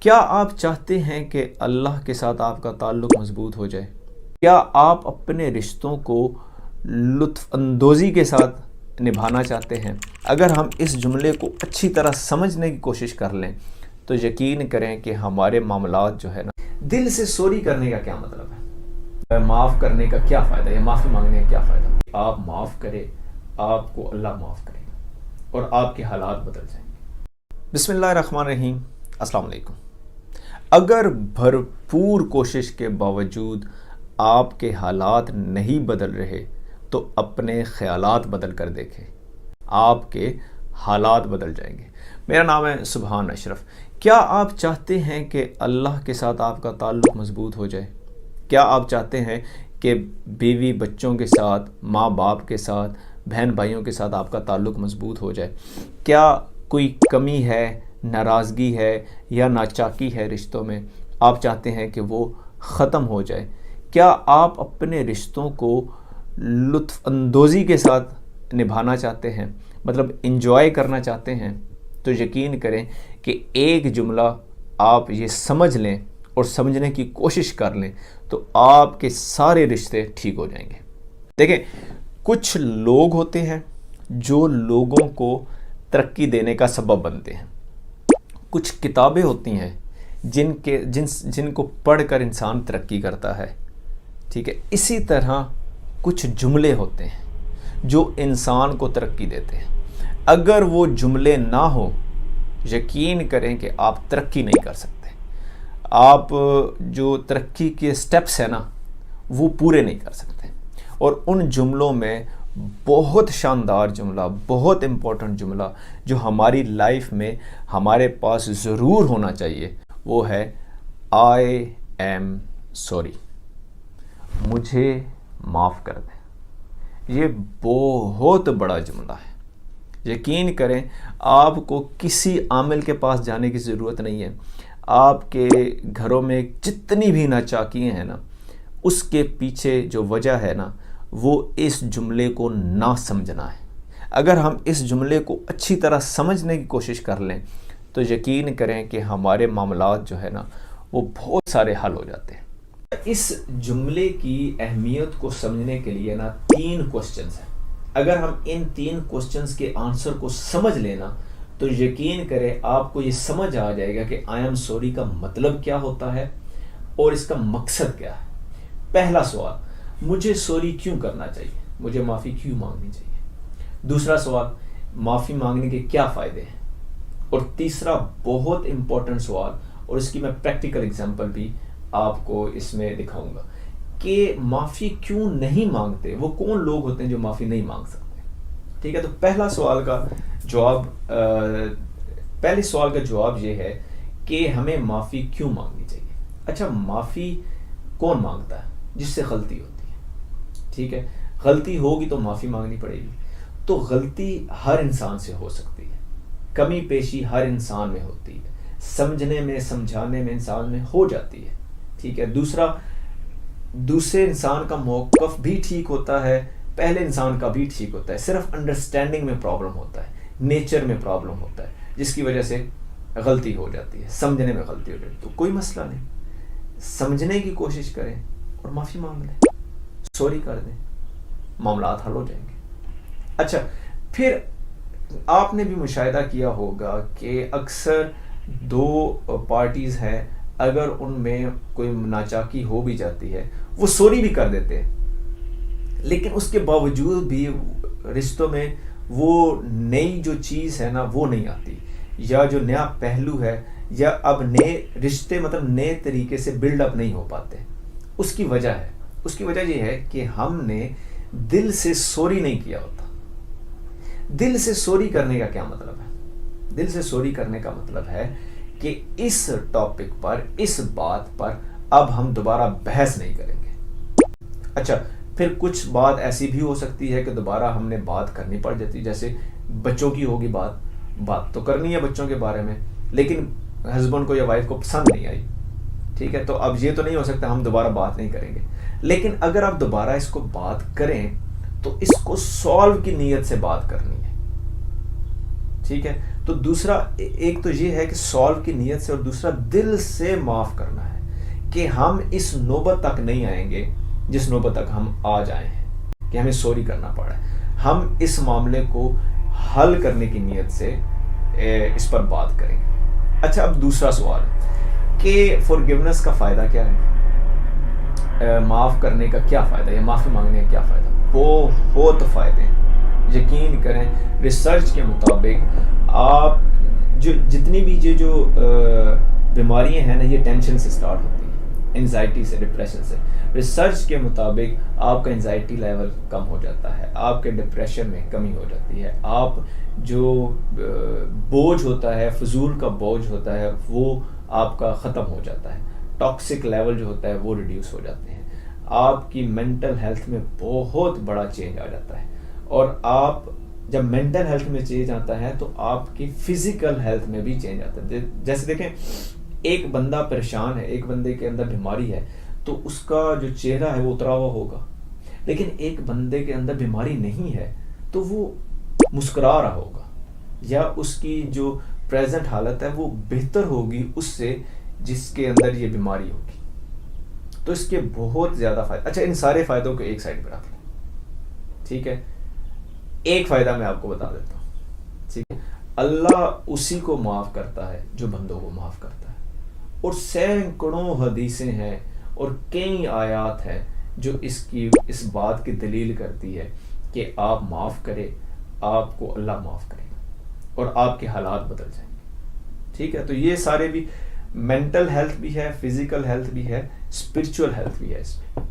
کیا آپ چاہتے ہیں کہ اللہ کے ساتھ آپ کا تعلق مضبوط ہو جائے؟ کیا آپ اپنے رشتوں کو لطف اندوزی کے ساتھ نبھانا چاہتے ہیں؟ اگر ہم اس جملے کو اچھی طرح سمجھنے کی کوشش کر لیں تو یقین کریں کہ ہمارے معاملات جو ہے نا، دل سے سوری کرنے کا کیا مطلب ہے؟ معاف کرنے کا کیا فائدہ ہے؟ معافی مانگنے کا کیا فائدہ ہے؟ آپ معاف کریں، آپ کو اللہ معاف کرے گا اور آپ کے حالات بدل جائیں گے۔ بسم اللہ الرحمن الرحیم۔ السلام علیکم۔ اگر بھرپور کوشش کے باوجود آپ کے حالات نہیں بدل رہے تو اپنے خیالات بدل کر دیکھیں، آپ کے حالات بدل جائیں گے۔ میرا نام ہے سبحان اشرف۔ کیا آپ چاہتے ہیں کہ اللہ کے ساتھ آپ کا تعلق مضبوط ہو جائے؟ کیا آپ چاہتے ہیں کہ بیوی بچوں کے ساتھ، ماں باپ کے ساتھ، بہن بھائیوں کے ساتھ آپ کا تعلق مضبوط ہو جائے؟ کیا کوئی کمی ہے، ناراضگی ہے یا ناچاکی ہے رشتوں میں، آپ چاہتے ہیں کہ وہ ختم ہو جائے؟ کیا آپ اپنے رشتوں کو لطف اندوزی کے ساتھ نبھانا چاہتے ہیں، مطلب انجوائے کرنا چاہتے ہیں؟ تو یقین کریں کہ ایک جملہ آپ یہ سمجھ لیں اور سمجھنے کی کوشش کر لیں تو آپ کے سارے رشتے ٹھیک ہو جائیں گے۔ دیکھیں، کچھ لوگ ہوتے ہیں جو لوگوں کو ترقی دینے کا سبب بنتے ہیں۔ کچھ کتابیں ہوتی ہیں جن کو پڑھ کر انسان ترقی کرتا ہے، ٹھیک ہے۔ اسی طرح کچھ جملے ہوتے ہیں جو انسان کو ترقی دیتے ہیں۔ اگر وہ جملے نہ ہو، یقین کریں کہ آپ ترقی نہیں کر سکتے۔ آپ جو ترقی کے سٹیپس ہیں نا، وہ پورے نہیں کر سکتے۔ اور ان جملوں میں بہت شاندار جملہ، بہت امپورٹنٹ جملہ جو ہماری لائف میں ہمارے پاس ضرور ہونا چاہیے، وہ ہے آئی ایم سوری، مجھے معاف کر دیں۔ یہ بہت بڑا جملہ ہے۔ یقین کریں، آپ کو کسی عامل کے پاس جانے کی ضرورت نہیں ہے۔ آپ کے گھروں میں جتنی بھی ناچاکیاں ہیں نا، اس کے پیچھے جو وجہ ہے نا، وہ اس جملے کو نہ سمجھنا ہے۔ اگر ہم اس جملے کو اچھی طرح سمجھنے کی کوشش کر لیں تو یقین کریں کہ ہمارے معاملات جو ہے نا، وہ بہت سارے حل ہو جاتے ہیں۔ اس جملے کی اہمیت کو سمجھنے کے لیے نا 3 کوسچنز ہیں۔ اگر ہم ان 3 کوسچنز کے آنسر کو سمجھ لینا تو یقین کریں آپ کو یہ سمجھ آ جائے گا کہ آئی ایم سوری کا مطلب کیا ہوتا ہے اور اس کا مقصد کیا ہے۔ پہلا سوال، مجھے سوری کیوں کرنا چاہیے؟ مجھے معافی کیوں مانگنی چاہیے؟ دوسرا سوال، معافی مانگنے کے کیا فائدے ہیں؟ اور تیسرا بہت امپورٹنٹ سوال، اور اس کی میں پریکٹیکل ایگزامپل بھی آپ کو اس میں دکھاؤں گا کہ معافی کیوں نہیں مانگتے، وہ کون لوگ ہوتے ہیں جو معافی نہیں مانگ سکتے، ٹھیک ہے۔ تو پہلے سوال کا جواب یہ ہے کہ ہمیں معافی کیوں مانگنی چاہیے۔ اچھا، معافی کون مانگتا ہے؟ جس سے غلطی ہوتی ہے، ٹھیک ہے۔ غلطی ہوگی تو معافی مانگنی پڑے گی۔ تو غلطی ہر انسان سے ہو سکتی ہے، کمی پیشی ہر انسان میں ہوتی ہے، سمجھنے میں سمجھانے میں انسان میں ہو جاتی ہے، ٹھیک ہے۔ دوسرے انسان کا موقف بھی ٹھیک ہوتا ہے، پہلے انسان کا بھی ٹھیک ہوتا ہے، صرف انڈرسٹینڈنگ میں پرابلم ہوتا ہے، نیچر میں پرابلم ہوتا ہے، جس کی وجہ سے غلطی ہو جاتی ہے، سمجھنے میں غلطی ہو جاتی ہے۔ تو کوئی مسئلہ نہیں، سمجھنے کی کوشش کریں اور معافی مانگ لیں، سوری کر دیں، معاملات حل ہو جائیں گے۔ اچھا، پھر آپ نے بھی مشاہدہ کیا ہوگا کہ اکثر 2 پارٹیز ہیں، اگر ان میں کوئی ناچاکی ہو بھی جاتی ہے، وہ سوری بھی کر دیتے ہیں، لیکن اس کے باوجود بھی رشتوں میں وہ نئی جو چیز ہے نا، وہ نہیں آتی، یا جو نیا پہلو ہے، یا اب نئے رشتے مطلب نئے طریقے سے بلڈ اپ نہیں ہو پاتے۔ اس کی وجہ یہ ہے کہ ہم نے دل سے سوری نہیں کیا ہوتا۔ دل سے سوری کرنے کا کیا مطلب ہے؟ دل سے سوری کرنے کا مطلب ہے کہ اس ٹاپک پر، اس بات پر اب ہم دوبارہ بحث نہیں کریں گے۔ اچھا، پھر کچھ بات ایسی بھی ہو سکتی ہے کہ دوبارہ ہم نے بات کرنی پڑ جاتی، جیسے بچوں کی ہوگی بات تو کرنی ہے بچوں کے بارے میں، لیکن ہسبینڈ کو یا وائف کو پسند نہیں آئی، ٹھیک ہے۔ تو اب یہ تو نہیں ہو سکتا ہم دوبارہ بات نہیں کریں گے، لیکن اگر آپ دوبارہ اس کو بات کریں تو اس کو سالو کی نیت سے بات کرنی ہے، ٹھیک ہے۔ تو دوسرا ایک تو یہ ہے کہ سالو کی نیت سے، اور دوسرا دل سے معاف کرنا ہے کہ ہم اس نوبت تک نہیں آئیں گے جس نوبت تک ہم آج آئے ہیں کہ ہمیں سوری کرنا پڑا ہے. ہم اس معاملے کو حل کرنے کی نیت سے اس پر بات کریں گے. اچھا، اب دوسرا سوال کہ فورگیونیس کا فائدہ کیا ہے؟ معاف کرنے کا کیا فائدہ ہے، یا معافی مانگنے کا کیا فائدہ؟ بہت فائدے ہیں. یقین کریں، ریسرچ کے مطابق آپ جتنی بھی جو بیماریاں ہیں نا، یہ ٹینشن سے سٹارٹ ہوتی ہیں، انزائٹی سے، ڈپریشن سے. ریسرچ کے مطابق آپ کا انزائٹی لیول کم ہو جاتا ہے، آپ کے ڈپریشن میں کمی ہو جاتی ہے، آپ جو بوجھ ہوتا ہے، فضول کا بوجھ ہوتا ہے، وہ آپ کا ختم ہو جاتا ہے، ٹاکسک لیول جو ہوتا ہے وہ ریڈیوس ہو جاتے ہیں، آپ کی مینٹل ہیلتھ میں بہت بڑا چینج آ جاتا ہے. اور آپ جب مینٹل ہیلتھ میں چینج آتا ہے تو آپ کی فزیکل ہیلتھ میں بھی چینج آتا ہے. جیسے دیکھیں، ایک بندہ پریشان ہے، ایک بندے کے اندر بیماری ہے تو اس کا جو چہرہ ہے وہ اترا ہوا ہوگا، لیکن ایک بندے کے اندر بیماری نہیں ہے تو وہ مسکرا رہا ہوگا، یا اس کی جو پریزنٹ حالت ہے وہ بہتر ہوگی اس سے جس کے اندر یہ بیماری ہوگی. تو اس کے بہت زیادہ فائدہ. اچھا، ان سارے فائدوں کو ایک سائڈ پہ رکھ لیں، ٹھیک ہے. ایک فائدہ میں آپ کو بتا دیتا ہوں، ٹھیک ہے. اللہ اسی کو معاف کرتا ہے جو بندوں کو معاف کرتا ہے. اور سینکڑوں حدیثیں ہیں اور کئی آیات ہیں جو اس بات کی دلیل کرتی ہے کہ آپ معاف کرے، آپ کو اللہ معاف کرے گا اور آپ کے حالات بدل جائیں گے. ٹھیک ہے. تو یہ سارے بھی، مینٹل ہیلتھ بھی ہے، فزیکل ہیلتھ بھی ہے، اسپرچول ہیلتھ بھی ہے اس میں.